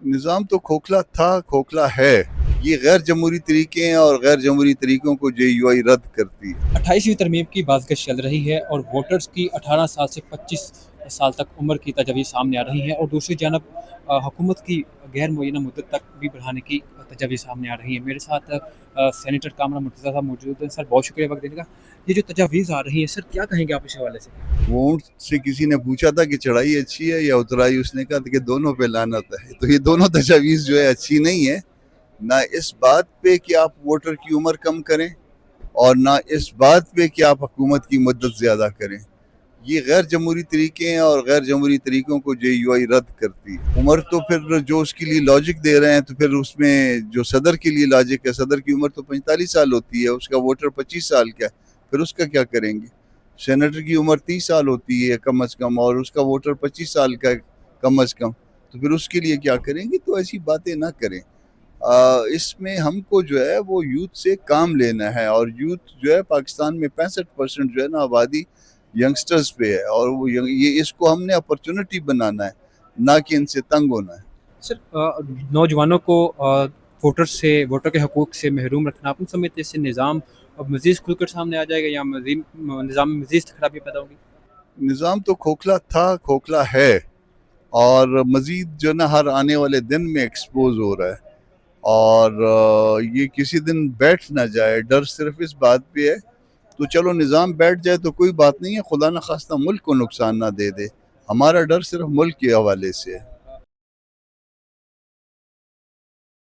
نظام تو کھوکھلا تھا، کھوکھلا ہے. یہ غیر جمہوری طریقے ہیں اور غیر جمہوری طریقوں کو جے یو آئی رد کرتی ہے. 28ویں ترمیم کی بازگشت چل رہی ہے اور ووٹرز کی 18 سال سے 25 سال تک عمر کی تجاویز سامنے آ رہی ہیں، اور دوسری جانب حکومت کی غیر معینہ مدت تک بھی بڑھانے کی تجاویز سامنے آ رہی ہیں. میرے ساتھ سینیٹر کامران مرتضیٰ صاحب موجود ہیں. سر بہت شکریہ وقت دینے کا. یہ جو تجاویز آ رہی ہیں سر، کیا کہیں گے آپ اس حوالے سے؟ اونٹ سے کسی نے پوچھا تھا کہ چڑھائی اچھی ہے یا اترائی، اس نے کہا تھا کہ دونوں پہ لعنت ہے. تو یہ دونوں تجاویز جو ہے اچھی نہیں ہے، نہ اس بات پہ کہ آپ ووٹر کی عمر کم کریں اور نہ اس بات پہ کہ آپ حکومت کی مدت زیادہ کریں. یہ غیر جمہوری طریقے ہیں اور غیر جمہوری طریقوں کو جے یو آئی رد کرتی ہے. عمر تو پھر جو اس کے لیے لاجک دے رہے ہیں، تو پھر اس میں جو صدر کے لیے لاجک ہے، صدر کی عمر تو 45 سال ہوتی ہے، اس کا ووٹر 25 سال کا ہے، پھر اس کا کیا کریں گے؟ سینیٹر کی عمر 30 سال ہوتی ہے کم از کم، اور اس کا ووٹر 25 سال کا کم از کم، تو پھر اس کے لیے کیا کریں گے؟ تو ایسی باتیں نہ کریں. اس میں ہم کو جو ہے وہ یوتھ سے کام لینا ہے، اور یوتھ جو ہے پاکستان میں 65% جو ہے نا آبادی ینگسٹرز پہ ہے، اور وہ یہ اس کو ہم نے اپرچونٹی بنانا ہے، نہ کہ ان سے تنگ ہونا ہے. سر نوجوانوں کو ووٹر کے حقوق سے محروم رکھنا، آپ سمجھتے ہیں اس سے نظام اب مزید کھل کر سامنے آ جائے گا یا نظام میں مزید خرابی پیدا ہوگی؟ نظام تو کھوکھلا تھا، کھوکھلا ہے، اور مزید جو نا ہر آنے والے دن میں ایکسپوز ہو رہا ہے. اور یہ کسی دن بیٹھ نہ جائے. ڈر صرف اس بات پہ ہے، تو چلو نظام بیٹھ جائے تو کوئی بات نہیں ہے، خدا نخواستہ ملک کو نقصان نہ دے دے. ہمارا ڈر صرف ملک کے حوالے سے ہے.